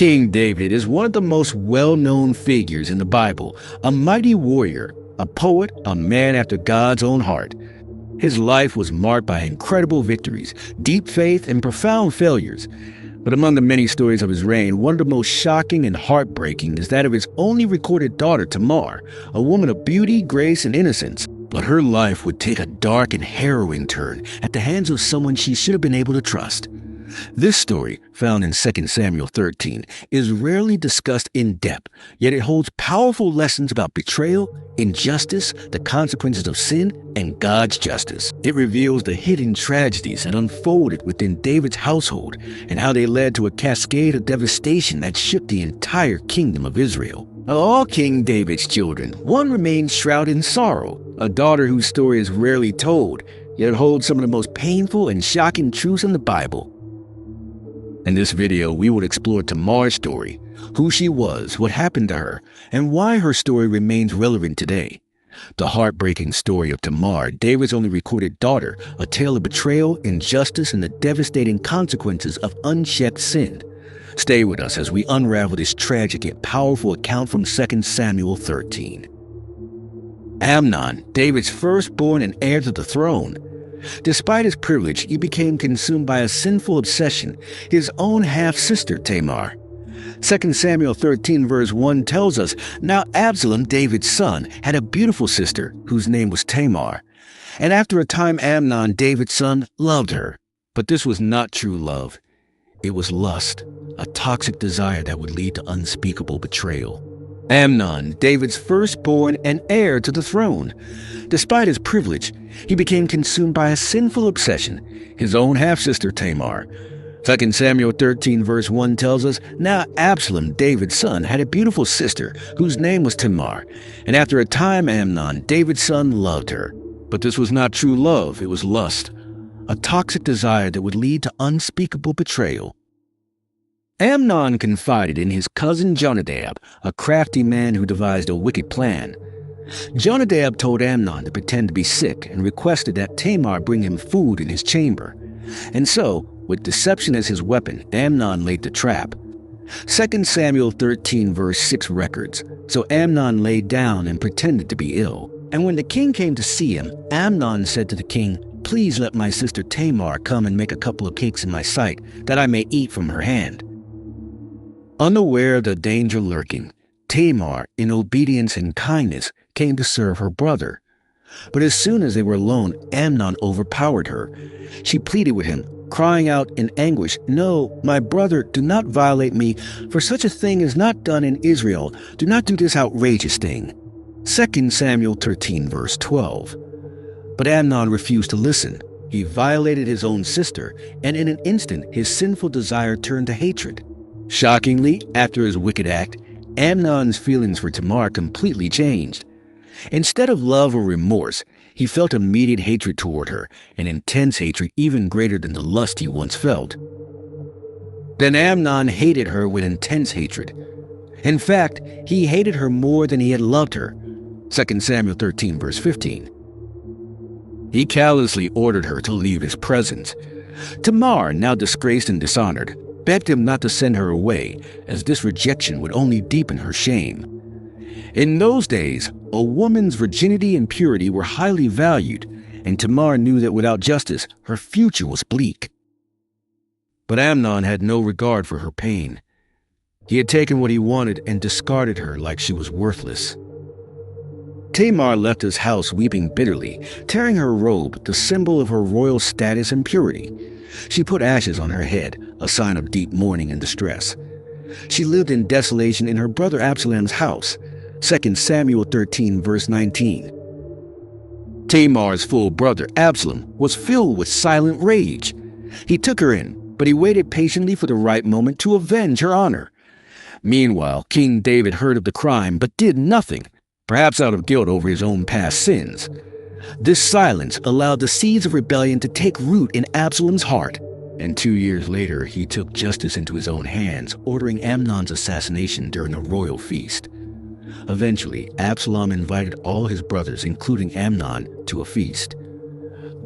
King David is one of the most well-known figures in the Bible, a mighty warrior, a poet, a man after God's own heart. His life was marked by incredible victories, deep faith, and profound failures. But among the many stories of his reign, one of the most shocking and heartbreaking is that of his only recorded daughter, Tamar, a woman of beauty, grace, and innocence. But her life would take a dark and harrowing turn at the hands of someone she should have been able to trust. This story, found in 2 Samuel 13, is rarely discussed in depth, yet it holds powerful lessons about betrayal, injustice, the consequences of sin, and God's justice. It reveals the hidden tragedies that unfolded within David's household and how they led to a cascade of devastation that shook the entire kingdom of Israel. Of all King David's children, one remains shrouded in sorrow, a daughter whose story is rarely told, yet holds some of the most painful and shocking truths in the Bible. In this video, we will explore Tamar's story, who she was, what happened to her, and why her story remains relevant today. The heartbreaking story of Tamar, David's only recorded daughter, a tale of betrayal, injustice, and the devastating consequences of unchecked sin. Stay with us as we unravel this tragic yet powerful account from 2 Samuel 13. Amnon, David's firstborn and heir to the throne. Despite his privilege, he became consumed by a sinful obsession, his own half-sister Tamar. 2 Samuel 13 verse 1 tells us, "Now Absalom, David's son, had a beautiful sister, whose name was Tamar. And after a time Amnon, David's son, loved her. But this was not true love. It was lust, a toxic desire that would lead to unspeakable betrayal." Amnon, David's firstborn and heir to the throne. Despite his privilege, he became consumed by a sinful obsession, his own half-sister Tamar. 2 Samuel 13 verse 1 tells us, "Now Absalom, David's son, had a beautiful sister, whose name was Tamar. And after a time Amnon, David's son, loved her. But this was not true love, it was lust, a toxic desire that would lead to unspeakable betrayal." Amnon confided in his cousin Jonadab, a crafty man who devised a wicked plan. Jonadab told Amnon to pretend to be sick and requested that Tamar bring him food in his chamber. And so, with deception as his weapon, Amnon laid the trap. 2 Samuel 13 verse 6 records, "So Amnon lay down and pretended to be ill. And when the king came to see him, Amnon said to the king, 'Please let my sister Tamar come and make a couple of cakes in my sight, that I may eat from her hand.'" Unaware of the danger lurking, Tamar, in obedience and kindness, came to serve her brother. But as soon as they were alone, Amnon overpowered her. She pleaded with him, crying out in anguish, "No, my brother, do not violate me, for such a thing is not done in Israel. Do not do this outrageous thing." 2 Samuel 13 verse 12. But Amnon refused to listen. He violated his own sister, and in an instant his sinful desire turned to hatred. Shockingly, after his wicked act, Amnon's feelings for Tamar completely changed. Instead of love or remorse, he felt immediate hatred toward her, an intense hatred even greater than the lust he once felt. Then Amnon hated her with intense hatred. In fact, he hated her more than he had loved her. 2 Samuel 13 verse 15. He callously ordered her to leave his presence. Tamar, now disgraced and dishonored, begged him not to send her away, as this rejection would only deepen her shame. In those days, a woman's virginity and purity were highly valued, and Tamar knew that without justice, her future was bleak. But Amnon had no regard for her pain. He had taken what he wanted and discarded her like she was worthless. Tamar left his house weeping bitterly, tearing her robe, the symbol of her royal status and purity. She put ashes on her head, a sign of deep mourning and distress. She lived in desolation in her brother Absalom's house. 2 Samuel 13 verse 19. Tamar's full brother Absalom was filled with silent rage. He took her in, but he waited patiently for the right moment to avenge her honor. Meanwhile, King David heard of the crime but did nothing, perhaps out of guilt over his own past sins. This silence allowed the seeds of rebellion to take root in Absalom's heart, and 2 years later he took justice into his own hands, ordering Amnon's assassination during a royal feast. Eventually, Absalom invited all his brothers, including Amnon, to a feast.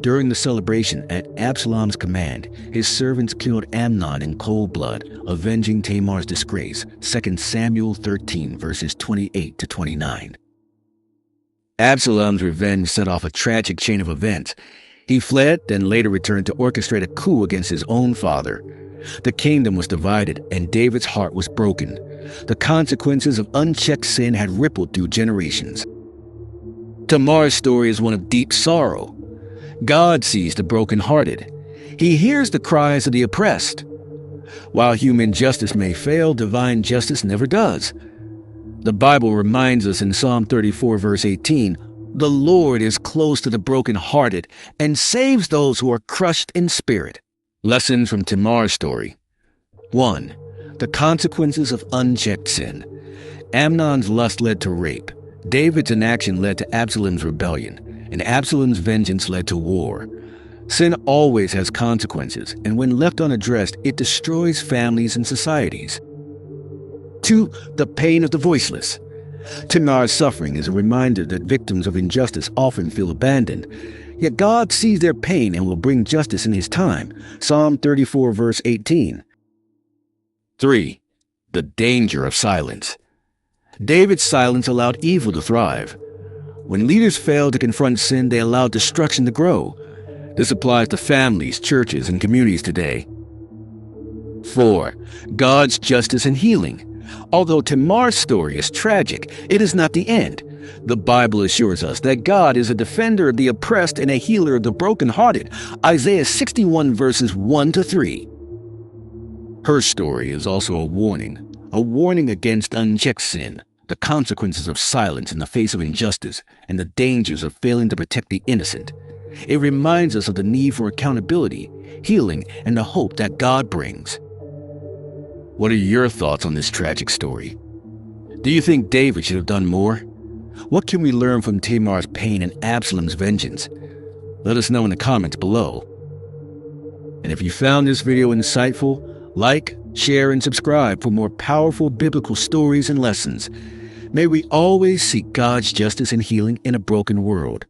During the celebration at Absalom's command, his servants killed Amnon in cold blood, avenging Tamar's disgrace. 2 Samuel 13, verses 28 to 29. Absalom's revenge set off a tragic chain of events. He fled, then later returned to orchestrate a coup against his own father. The kingdom was divided, and David's heart was broken. The consequences of unchecked sin had rippled through generations. Tamar's story is one of deep sorrow. God sees the brokenhearted. He hears the cries of the oppressed. While human justice may fail, divine justice never does. The Bible reminds us in Psalm 34, verse 18, "The Lord is close to the brokenhearted and saves those who are crushed in spirit." Lessons from Tamar's story. 1. The consequences of unchecked sin. Amnon's lust led to rape. David's inaction led to Absalom's rebellion, and Absalom's vengeance led to war. Sin always has consequences, and when left unaddressed, it destroys families and societies. 2. The pain of the voiceless. Tamar's suffering is a reminder that victims of injustice often feel abandoned. Yet God sees their pain and will bring justice in His time. Psalm 34, verse 18. 3. The danger of silence. David's silence allowed evil to thrive. When leaders failed to confront sin, they allowed destruction to grow. This applies to families, churches, and communities today. 4. God's justice and healing. Although Tamar's story is tragic, it is not the end. The Bible assures us that God is a defender of the oppressed and a healer of the brokenhearted. Isaiah 61 verses 1 to 3. Her story is also a warning against unchecked sin, the consequences of silence in the face of injustice, and the dangers of failing to protect the innocent. It reminds us of the need for accountability, healing, and the hope that God brings. What are your thoughts on this tragic story? Do you think David should have done more? What can we learn from Tamar's pain and Absalom's vengeance? Let us know in the comments below. And if you found this video insightful, like, share, and subscribe for more powerful biblical stories and lessons. May we always seek God's justice and healing in a broken world.